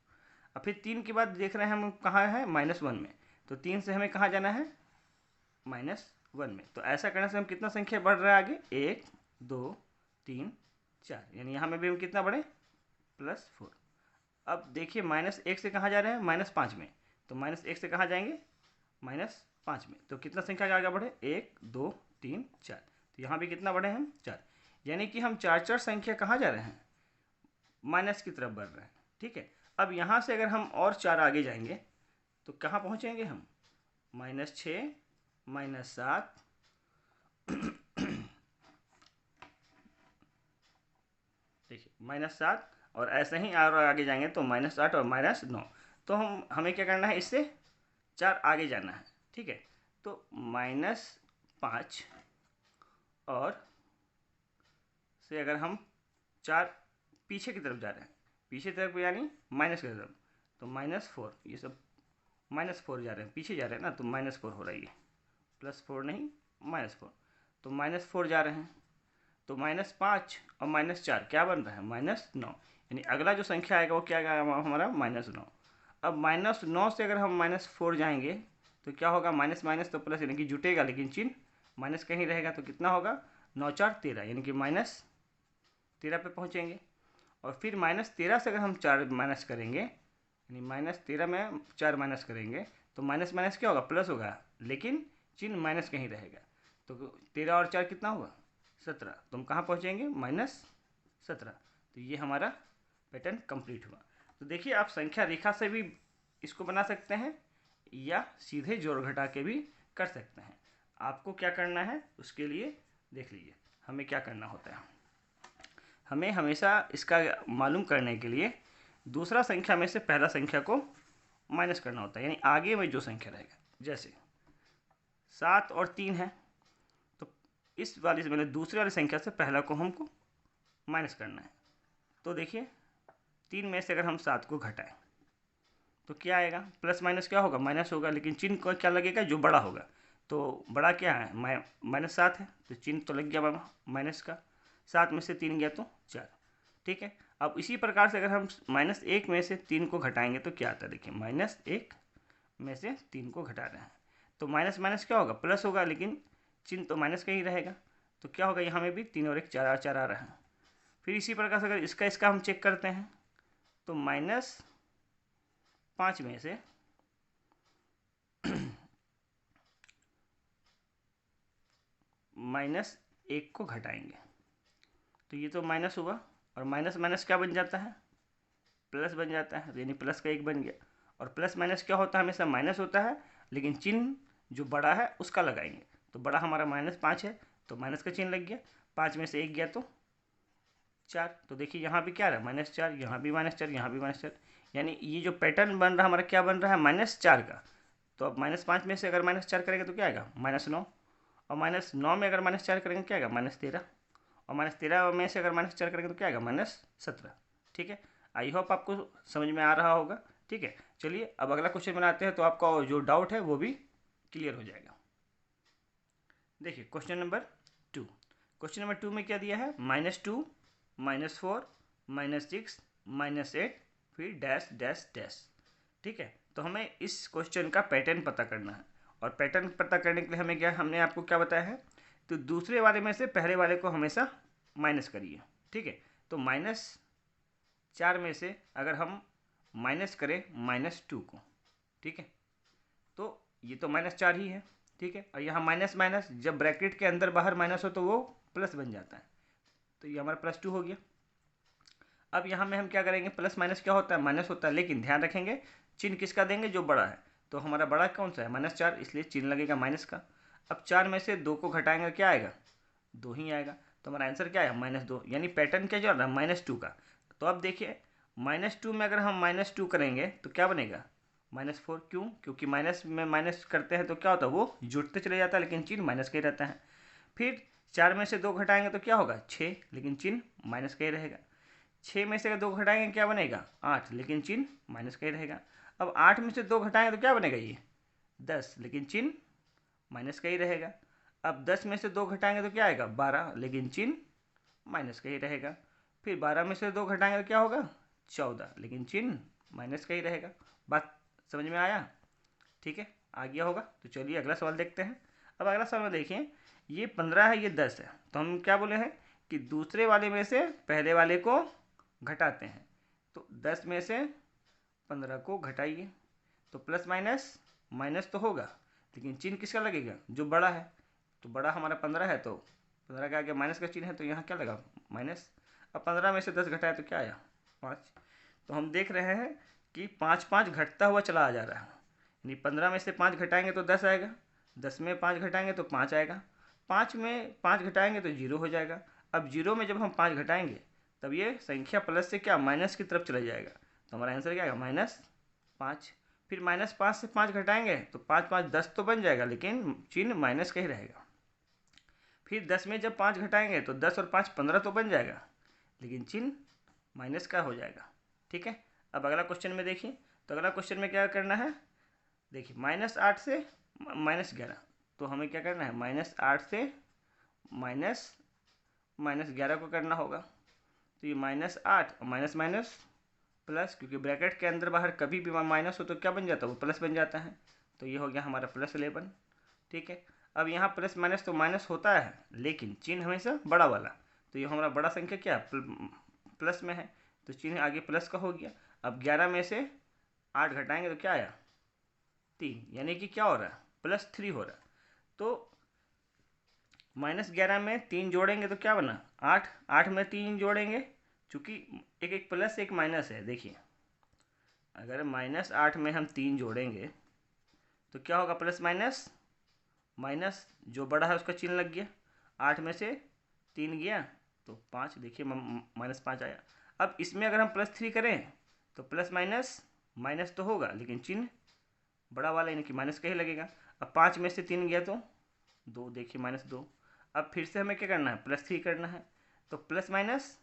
A: अब फिर 3 के बाद देख रहे हैं हम कहाँ है? -1 में। तो 3 से हमें कहाँ जाना है? -1 में। तो ऐसा करने से हम कितना संख्या बढ़ रहा है आगे? 1 2 3 4, यानी यहाँ में भी हम कितना बढ़े? +4। अब देखिए -1 से कहाँ जा रहे हैं? -5 में। तो -1 से कहाँ जाएंगे? -5 में। तो कितना संख्या आगे बढ़े? 1 2 3 4। तो यहाँ भी कितना बढ़े हम? 4। यानी कि हम 4 संख्या कहाँ जा रहे हैं? माइनस की तरफ बढ़ रहे हैं। ठीक है, अब यहाँ से अगर हम और 4 आगे जाएंगे तो कहाँ पहुँचेंगे हम? -6 -7 देखिए -7, और ऐसे ही और आगे जाएंगे तो -8 और -9। तो हमें क्या करना है? इससे 4 आगे जाना है। ठीक है, तो -5 और से अगर हम 4 पीछे की तरफ जा रहे हैं, पीछे तरफ यानी माइनस की तरफ, तो -4, ये सब -4 जा रहे हैं, पीछे जा रहे हैं ना, तो -4 हो रही है। +4 नहीं, -4। तो -4 जा रहे हैं, तो -5 और -4 क्या बन रहा है? -9। यानी अगला जो संख्या आएगा वो क्या आएगा हमारा? -9। अब -9 से अगर हम -4 जाएंगे तो क्या होगा? माइनस माइनस तो प्लस, यानी कि जुटेगा, लेकिन चिन्ह माइनस कहीं रहेगा। तो कितना होगा? 9 4 13, यानी कि -13 पे पहुँचेंगे। और फिर -13 से अगर हम 4 माइनस करेंगे, यानी -13 में 4 माइनस करेंगे तो माइनस माइनस क्या होगा? प्लस होगा, लेकिन चिन्ह माइनस कहीं रहेगा। तो 13 और 4 कितना हुआ? 17। तो हम कहाँ पहुँचेंगे? -17। तो ये हमारा पैटर्न कंप्लीट हुआ। तो देखिए आप संख्या रेखा से भी इसको बना सकते हैं या सीधे जोड़ घटा के भी कर सकते हैं। आपको क्या करना है उसके लिए देख लीजिए। हमें क्या करना होता है, हमें हमेशा इसका मालूम करने के लिए दूसरा संख्या में से पहला संख्या को माइनस करना होता है, यानी आगे में जो संख्या रहेगा। जैसे 7 और 3 है, तो इस वाली से मतलब दूसरे वाली संख्या से पहला को हमको माइनस करना है। तो देखिए 3 में से अगर हम 7 को घटाएं तो क्या आएगा? प्लस माइनस क्या होगा? माइनस होगा, लेकिन चिन्ह को क्या लगेगा? जो बड़ा होगा। तो बड़ा क्या है? -7 है, तो चिन्ह तो लग गया माइनस का। 7 में से 3 गया तो 4। ठीक है, अब इसी प्रकार से अगर हम -1 में से 3 को घटाएंगे तो क्या आता है? देखिए -1 में से 3 को घटा रहे हैं, तो माइनस माइनस क्या होगा? प्लस होगा, लेकिन चिन्ह तो माइनस का ही रहेगा। तो क्या होगा? यहाँ में भी 3 और 1 4 4 आ रहा है। फिर इसी प्रकार से अगर इसका हम चेक करते हैं तो -5 में से -1 को घटाएंगे तो ये तो माइनस हुआ, और माइनस माइनस क्या बन जाता है, प्लस बन जाता है, यानी प्लस का 1 बन गया। और प्लस माइनस क्या होता है, हमेशा माइनस होता है, लेकिन चिन्ह जो बड़ा है उसका लगाएंगे। तो बड़ा हमारा -5 है तो माइनस का चिन्ह लग गया, 5 में से 1 गया तो 4। तो देखिए यहाँ भी क्या रहा, -4, यहाँ भी -4, यहाँ भी -4, यानी ये जो पैटर्न बन रहा है हमारा क्या बन रहा है, -4 का। तो अब -5 में से अगर -4 करेंगे तो क्या आएगा, -9, और -9 में अगर -4 करेंगे क्या आएगा, -13, और -13 में से अगर -4 करेंगे तो क्या आएगा, -17। ठीक है, आई होप आपको समझ में आ रहा होगा। ठीक है, चलिए अब अगला क्वेश्चन बनाते हैं तो आपका जो डाउट है वो भी क्लियर हो जाएगा। देखिए क्वेश्चन नंबर 2, क्वेश्चन नंबर 2 में क्या दिया है, -2, -4, -6, -8, फिर डैश डैश डैश। ठीक है, तो हमें इस क्वेश्चन का पैटर्न पता करना है, और पैटर्न पता करने के लिए हमें क्या, हमने आपको क्या बताया है, तो दूसरे वाले में से पहले वाले को हमेशा माइनस करिए। ठीक है, तो -4 में से अगर हम माइनस करें -2 को, ठीक है, तो ये तो -4 ही है। ठीक है, और यहाँ माइनस माइनस जब ब्रैकेट के अंदर बाहर माइनस हो तो वो प्लस बन जाता है, तो ये हमारा +2 हो गया। अब यहाँ में हम क्या करेंगे, प्लस माइनस क्या होता है, माइनस होता है, लेकिन ध्यान रखेंगे चिन्ह किसका देंगे, जो बड़ा है। तो हमारा बड़ा कौन सा है, -4, इसलिए चिन्ह लगेगा माइनस का। अब 4 में से 2 को घटाएंगे क्या आएगा, 2 ही आएगा, तो हमारा आंसर क्या है, -2, यानी पैटर्न क्या चल रहा है, -2 का। तो अब देखिए -2 में अगर हम -2 करेंगे तो क्या बनेगा, -4, क्यों, क्योंकि माइनस में माइनस करते हैं तो क्या होता है, वो जुड़ते चले जाता है, लेकिन चिन्ह माइनस का ही रहता है। फिर 4 में से 2 घटाएंगे तो क्या होगा, 6, लेकिन चिन्ह माइनस का ही रहेगा। 6 में से अगर 2 घटाएंगे क्या बनेगा, 8, लेकिन चिन्ह माइनस का ही रहेगा। अब 8 में से 2 घटाएंगे तो क्या बनेगा, ये 10, लेकिन चिन्ह माइनस का ही रहेगा। अब 10 में से 2 घटाएंगे तो क्या आएगा, 12, लेकिन चिन्ह माइनस का ही रहेगा। फिर 12 में से 2 घटाएंगे तो क्या होगा, 14, लेकिन चिन्ह माइनस का ही रहेगा। बात समझ में आया, ठीक है, आ गया होगा। तो चलिए अगला सवाल देखते हैं। अब अगला सवाल में देखिए, ये 15 है, ये 10 है, तो हम क्या बोले हैं कि दूसरे वाले में से पहले वाले को घटाते हैं। तो 10 में से 15 को घटाइए, तो प्लस माइनस माइनस तो होगा, लेकिन चिन्ह किसका लगेगा, जो बड़ा है। तो बड़ा हमारा 15 है, तो 15 के आगे माइनस का चिन्ह है, तो यहाँ क्या लगा, माइनस। अब 15 में से 10 घटाए तो क्या आया, 5। तो हम देख रहे हैं कि 5 5 घटता हुआ चला जा रहा है, यानी 15 में से 5 घटाएंगे तो 10 आएगा, 10 में 5 घटाएंगे तो 5 आएगा, 5 में 5 घटाएंगे तो 0 हो जाएगा। अब 0 में जब हम 5 घटाएंगे तब ये संख्या प्लस से क्या, माइनस की तरफ चला जाएगा, तो हमारा आंसर क्या आएगा, -5। फिर -5 से 5 घटाएंगे तो 5 5 10 तो बन जाएगा, लेकिन चिन्ह माइनस का ही रहेगा। फिर 10 में जब 5 घटाएंगे तो 10 और 5 15 तो बन जाएगा, लेकिन चिन्ह माइनस का हो जाएगा। ठीक है, अब अगला क्वेश्चन में देखिए, तो अगला क्वेश्चन में क्या करना है, देखिए -8 से -11, तो हमें क्या करना है, -8 से -11 को करना होगा। तो ये -8 और माइनस माइनस प्लस, क्योंकि ब्रैकेट के अंदर बाहर कभी भी माइनस हो तो क्या बन जाता है, वो प्लस बन जाता है। तो ये हो गया हमारा +11। ठीक है, अब यहाँ प्लस माइनस तो माइनस होता है, लेकिन चिन्ह हमेशा बड़ा वाला, तो ये हमारा बड़ा संख्या क्या प्लस में है, तो चिन्ह आगे प्लस का हो गया। अब 11 में से 8 घटाएंगे तो क्या आया, 3, यानी कि क्या हो रहा है, +3 हो रहा है। तो -11 में 3 जोड़ेंगे तो क्या बना, 8, 8 में 3 जोड़ेंगे, चूँकि एक एक प्लस एक माइनस है। देखिए अगर -8 में हम 3 जोड़ेंगे तो क्या होगा, प्लस माइनस माइनस, जो बड़ा है उसका चिन्ह लग गया, 8 में से 3 गया तो 5, देखिए -5 आया। अब इसमें अगर हम +3 करें तो प्लस माइनस माइनस तो होगा, लेकिन चिन्ह बड़ा वाला यानी कि माइनस का ही लगेगा। अब 5 में से 3 गया तो 2, देखिए -2। अब फिर से हमें क्या करना है, +3 करना है, तो प्लस माइनस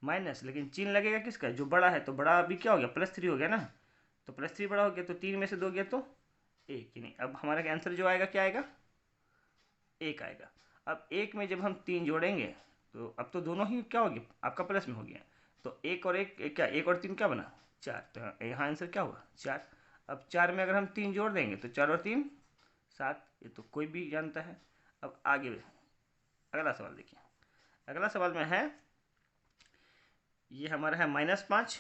A: माइनस, लेकिन चिन्ह लगेगा किसका, जो बड़ा है, तो बड़ा अभी क्या हो गया, +3 हो गया ना, तो +3 बड़ा हो गया, तो 3 में से 2 गया तो 1, यानी अब हमारा आंसर जो आएगा क्या आएगा, 1 आएगा। अब 1 में जब हम 3 जोड़ेंगे तो अब तो दोनों ही क्या हो गया, आपका प्लस में हो गया, तो 1 और 1 क्या, 1 और 3 क्या बना, 4, तो यहाँ आंसर क्या हुआ, 4। अब 4 में अगर हम 3 जोड़ देंगे तो 4 और 3 7, ये तो कोई भी जानता है। अब आगे अगला सवाल देखिए, अगला सवाल में है, ये हमारा है -5,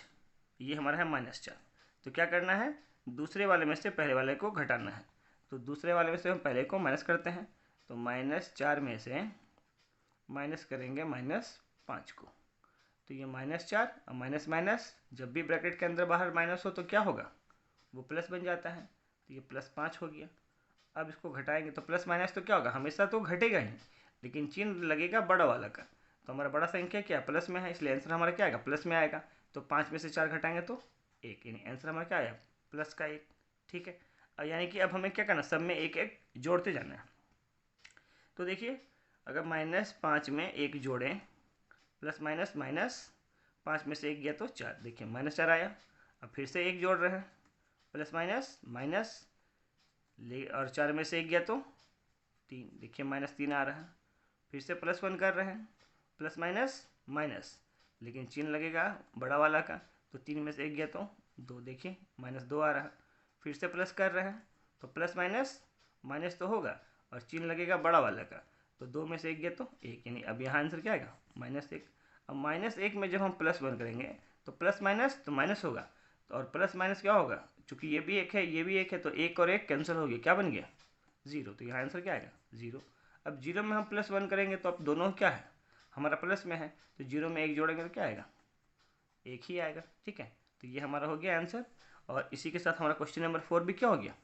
A: ये हमारा है -4, तो क्या करना है, दूसरे वाले में से पहले वाले को घटाना है। तो दूसरे वाले में से हम पहले को माइनस करते हैं, तो -4 में से माइनस करेंगे -5 को, तो ये -4 और माइनस माइनस, जब भी ब्रैकेट के अंदर बाहर माइनस हो तो क्या होगा, वो प्लस बन जाता है, तो ये +5 हो गया। अब इसको घटाएंगे तो प्लस माइनस तो क्या होगा, हमेशा तो घटेगा ही, लेकिन चिन्ह लगेगा बड़ा वाला का। तो हमारा बड़ा संख्या क्या प्लस में है, इसलिए आंसर हमारा क्या आएगा, प्लस में आएगा। तो 5 में से 4 घटाएंगे तो 1, यानी आंसर हमारा क्या आया, प्लस का 1। ठीक है, और यानी कि अब हमें क्या करना, सब में एक एक जोड़ते जाना है। तो देखिए, अगर -5 में 1 जोड़ें, प्लस माइनस माइनस, 5 में से 1 गया तो 4, देखिए -4 आया। अब फिर से 1 जोड़ रहे हैं, प्लस माइनस माइनस, और 4 में से 1 गया तो 3, देखिए -3 आ रहा है। फिर से +1 कर रहे हैं, प्लस माइनस माइनस, लेकिन चिन्ह लगेगा बड़ा वाला का, तो 3 में से 1 गया तो 2, देखिए -2 आ रहा। फिर से प्लस कर रहे हैं, तो प्लस माइनस माइनस तो होगा और चिन्ह लगेगा बड़ा वाला का, तो 2 में से 1 गया तो 1, यानी अब यहाँ आंसर क्या आएगा, -1। अब -1 में जब हम +1 करेंगे तो प्लस माइनस तो माइनस होगा, तो और प्लस माइनस क्या होगा, चूंकि ये भी 1 है ये भी 1 है, तो 1 और 1 कैंसिल हो गया, क्या बन गया, 0। तो यहाँ आंसर क्या आएगा, 0। अब 0 में हम +1 करेंगे तो अब दोनों क्या है, हमारा प्लस में है, तो 0 में 1 जोड़ेंगे तो क्या आएगा, 1 ही आएगा। ठीक है, तो ये हमारा हो गया आंसर, और इसी के साथ हमारा क्वेश्चन नंबर 4 भी क्या हो गया,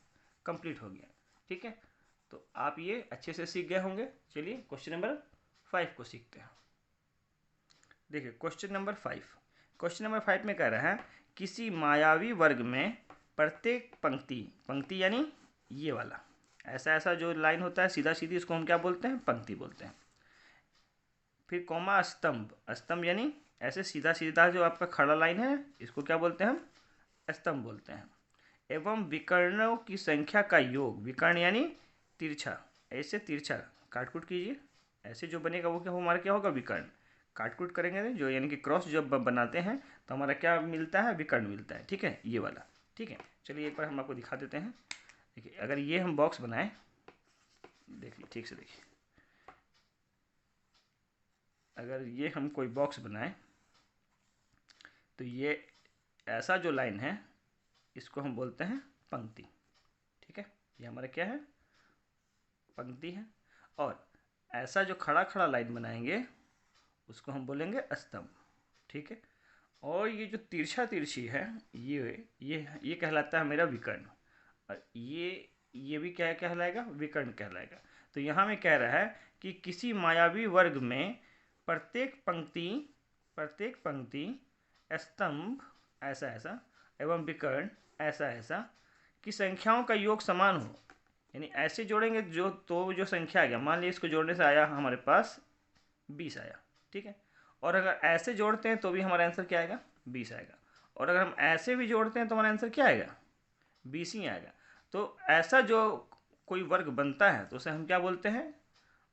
A: कंप्लीट हो गया। ठीक है, तो आप ये अच्छे से सीख गए होंगे। चलिए क्वेश्चन नंबर 5 को सीखते हैं। देखिए क्वेश्चन नंबर 5 में कह रहा है, किसी मायावी वर्ग में प्रत्येक पंक्ति, पंक्ति यानी ये वाला, ऐसा ऐसा जो लाइन होता है सीधा सीधी, इसको हम क्या बोलते हैं, पंक्ति बोलते हैं। फिर कॉमा स्तंभ, स्तंभ यानी ऐसे सीधा सीधा जो आपका खड़ा लाइन है, इसको क्या बोलते हैं हम, स्तंभ बोलते हैं। एवं विकर्णों की संख्या का योग, विकर्ण यानी तिरछा, ऐसे तिरछा काटकुट कीजिए, ऐसे जो बनेगा वो क्या हमारा क्या होगा, विकर्ण। काटकुट करेंगे जो यानी कि क्रॉस जब बनाते हैं तो हमारा क्या मिलता है, विकर्ण मिलता है। ठीक है, ये वाला। ठीक है, चलिए एक बार हम आपको दिखा देते हैं। देखिए अगर ये हम बॉक्स बनाएं, देखिए ठीक से देखिए, अगर ये हम कोई बॉक्स बनाएं तो ये ऐसा जो लाइन है इसको हम बोलते हैं पंक्ति। ठीक है, ये हमारा क्या है, पंक्ति है। और ऐसा जो खड़ा खड़ा लाइन बनाएंगे उसको हम बोलेंगे स्तंभ। ठीक है, और ये जो तिरछा तिरछी है ये कहलाता है मेरा विकर्ण, और ये भी क्या कहलाएगा, विकर्ण कहलाएगा। तो यहाँ में कह रहा है कि किसी मायावी वर्ग में प्रत्येक पंक्ति स्तंभ ऐसा ऐसा एवं विकर्ण ऐसा ऐसा की संख्याओं का योग समान हो, यानी ऐसे जोड़ेंगे जो, तो जो संख्या आ गया, मान लीजिए इसको जोड़ने से आया हमारे पास 20 आया। ठीक है, और अगर ऐसे जोड़ते हैं तो भी हमारा आंसर क्या आएगा, 20 आएगा, और अगर हम ऐसे भी जोड़ते हैं तो हमारा आंसर क्या आएगा, 20 ही आएगा। तो ऐसा जो कोई वर्ग बनता है तो उसे हम क्या बोलते हैं,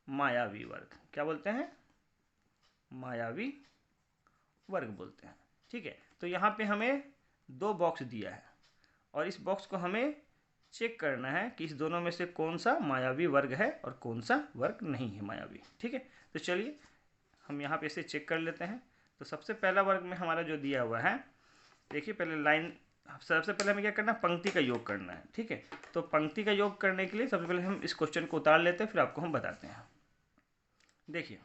A: मायावी वर्ग। क्या बोलते हैं, मायावी वर्ग बोलते हैं। ठीक है, तो यहाँ पे हमें 2 बॉक्स दिया है और इस बॉक्स को हमें चेक करना है कि इस दोनों में से कौन सा मायावी वर्ग है और कौन सा वर्ग नहीं है मायावी। ठीक है, तो चलिए हम यहाँ पे इसे चेक कर लेते हैं। तो सबसे पहला वर्ग में हमारा जो दिया हुआ है, देखिए पहले लाइन, सबसे पहले हमें क्या करना है, पंक्ति का योग करना है। ठीक है, तो पंक्ति का योग करने के लिए सबसे पहले हम इस क्वेश्चन को उतार लेते हैं, फिर आपको हम बताते हैं। देखिए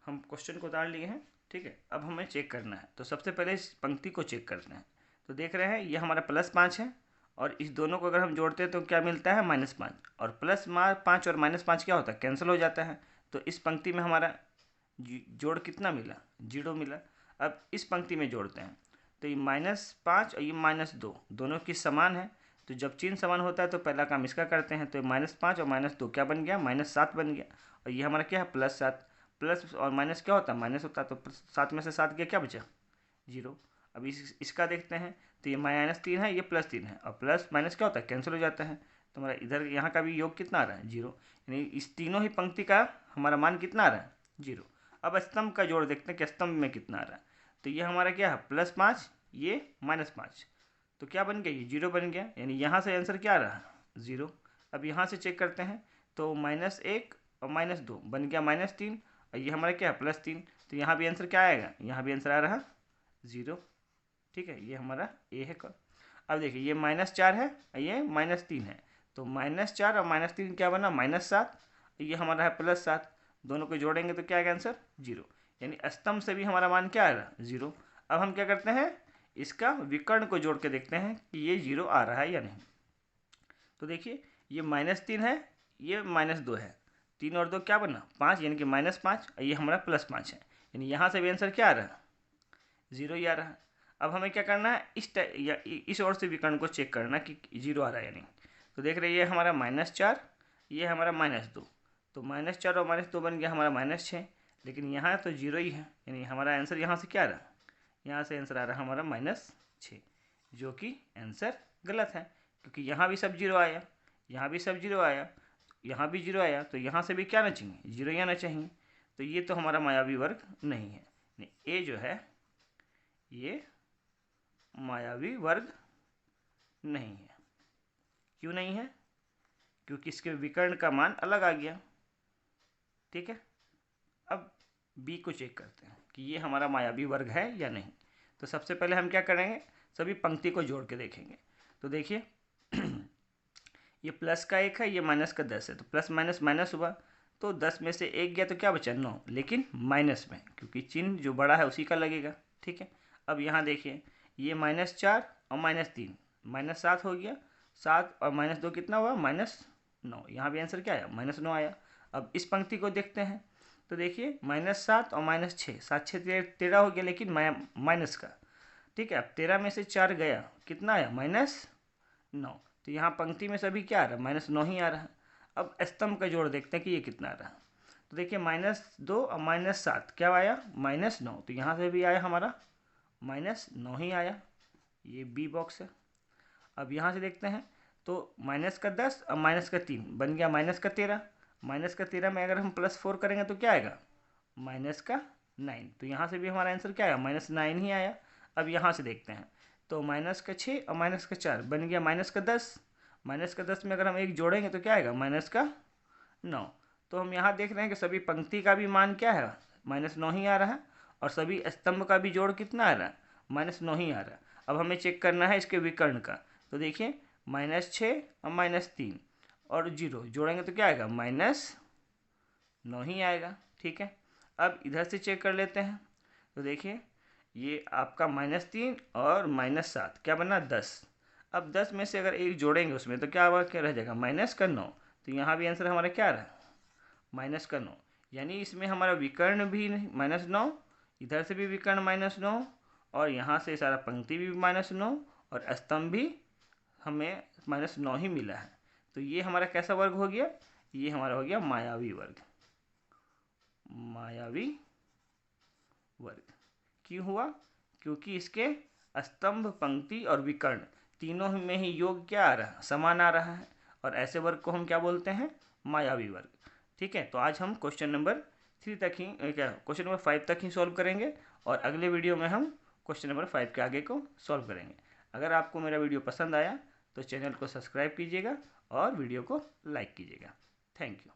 A: हम क्वेश्चन को उतार लिए हैं। ठीक है, अब हमें चेक करना है, तो सबसे पहले इस पंक्ति को चेक करना है। तो देख रहे हैं ये हमारा +5 है, और इस दोनों को अगर हम जोड़ते हैं तो क्या मिलता है, -5, और +5 और -5 क्या होता है, कैंसिल हो जाता है। तो इस पंक्ति में हमारा जोड़ कितना मिला, 0 मिला। अब इस पंक्ति में जोड़ते हैं तो ये -5 और ये -2 दोनों की समान है, तो जब चिन्ह समान होता है तो पहला काम इसका करते हैं। तो -5 और -2 क्या बन गया, -7 बन गया, और ये हमारा क्या है, +7। प्लस और माइनस क्या होता है, माइनस होता है, तो 7 में से 7 गया, क्या बचा, 0। अब इसका देखते हैं, तो ये -3 है, ये +3 है, और प्लस माइनस क्या होता है, कैंसिल हो जाता है। तो हमारा इधर यहाँ का भी योग कितना आ रहा है, 0, यानी इस तीनों ही पंक्ति का हमारा मान कितना आ रहा है, 0। अब स्तंभ का जोड़ देखते हैं कि स्तंभ में कितना आ रहा है। तो ये हमारा क्या है, +5, ये -5, तो क्या बन गया, ये 0 बन गया, यानी यहाँ से आंसर क्या आ रहा है, 0। अब यहाँ से चेक करते हैं, तो -1 और -2 बन गया -3, और ये हमारा क्या है, +3, तो यहाँ भी आंसर क्या आएगा, यहाँ भी आंसर आ रहा 0। ठीक है, ये हमारा ए है। अब देखिए ये -4 है और ये -3 है, तो -4 और -3 क्या बना, -7, ये हमारा है +7, दोनों को जोड़ेंगे तो क्या आएगा आंसर 0, यानी स्तंभ से भी हमारा मान क्या आ रहा है 0। अब हम क्या करते हैं, इसका विकर्ण को जोड़ के देखते हैं कि ये 0 आ रहा है या नहीं। तो देखिए ये -3 है, ये -2 है, 3 और 2 क्या बना 5, यानी कि -5, ये हमारा +5 है, यानी यहाँ से भी आंसर क्या आ रहा है 0 ही आ रहा है। अब हमें क्या करना है, इस ओर से विकर्ण को चेक करना कि 0 आ रहा है या नहीं। तो देख रहे हैं ये हमारा -4, ये हमारा -2, तो -4 और -2 बन गया हमारा -6, लेकिन यहाँ तो 0 ही है, यानी हमारा आंसर यहाँ से क्या आ रहा है, यहाँ से आंसर आ रहा है हमारा -6, जो कि आंसर गलत है, क्योंकि यहाँ भी सब 0 आया, यहाँ भी सब 0 आया, यहाँ भी 0 आया, तो यहाँ से भी क्या आना चाहिए 0 ही आना चाहिए। तो ये तो हमारा मायावी वर्ग नहीं है, ए जो है ये मायावी वर्ग नहीं है। क्यों नहीं है, क्योंकि इसके विकर्ण का मान अलग आ गया। ठीक है, अब बी को चेक करते हैं कि ये हमारा मायावी वर्ग है या नहीं। तो सबसे पहले हम क्या करेंगे, सभी पंक्ति को जोड़ के देखेंगे। तो देखिए ये प्लस का 1 है, ये माइनस का 10 है, तो प्लस माइनस माइनस हुआ, तो 10 में से 1 गया तो क्या बचा 9, लेकिन माइनस में, क्योंकि चिन्ह जो बड़ा है उसी का लगेगा। ठीक है, अब यहाँ देखिए ये -4 और -3 -7 हो गया, 7 और -2 कितना हुआ -9, यहाँ भी आंसर क्या आया -9 आया। अब इस पंक्ति को देखते हैं, तो देखिए -7 और -6, 7 6 13 हो गया, लेकिन माइनस का। ठीक है, अब 13 में से 4 गया, कितना आया -9, तो यहाँ पंक्ति में सभी क्या आ रहा है -9 ही आ रहा है। अब स्तंभ का जोड़ देखते हैं कि ये कितना आ रहा है। तो देखिए -2 और -7 क्या आया -9, तो यहाँ से भी आया हमारा -9 ही आया, ये बी बॉक्स है। अब यहाँ से देखते हैं तो -10 और -3 बन गया -13, -13 में अगर हम +4 करेंगे तो क्या आएगा -9, तो यहाँ से भी हमारा आंसर क्या आया -9 ही आया। अब यहाँ से देखते हैं तो -6 और -4 बन गया -10, -10 में अगर हम 1 जोड़ेंगे तो क्या आएगा -9। तो हम यहाँ देख रहे हैं कि सभी पंक्ति का भी मान क्या है -9 ही आ रहा है, और सभी स्तंभ का भी जोड़ कितना आ रहा है -9 ही आ रहा है। अब हमें चेक करना है इसके विकर्ण का। तो देखिए -6 और -3 और 0 जोड़ेंगे तो क्या आएगा -9 ही आएगा। ठीक है, अब इधर से चेक कर लेते हैं। तो देखिए ये आपका -3 और -7 क्या बना 10। अब 10 में से अगर 1 जोड़ेंगे उसमें तो क्या रह जाएगा -9, तो यहाँ भी आंसर हमारा क्या रहा -9, यानी इसमें हमारा विकर्ण भी -9, इधर से भी विकर्ण -9, और यहाँ से सारा पंक्ति भी -9, और स्तंभ भी हमें -9 ही मिला है। तो ये हमारा कैसा वर्ग हो गया, ये हमारा हो गया मायावी वर्ग। मायावी वर्ग क्यों हुआ, क्योंकि इसके स्तंभ पंक्ति और विकर्ण तीनों में ही योग क्या आ रहा है समान आ रहा है, और ऐसे वर्ग को हम क्या बोलते हैं मायावी वर्ग। ठीक है, तो आज हम क्वेश्चन नंबर 3 तक ही क्वेश्चन नंबर 5 तक ही सॉल्व करेंगे, और अगले वीडियो में हम क्वेश्चन नंबर 5 के आगे को सॉल्व करेंगे। अगर आपको मेरा वीडियो पसंद आया तो चैनल को सब्सक्राइब कीजिएगा और वीडियो को लाइक कीजिएगा। Thank you.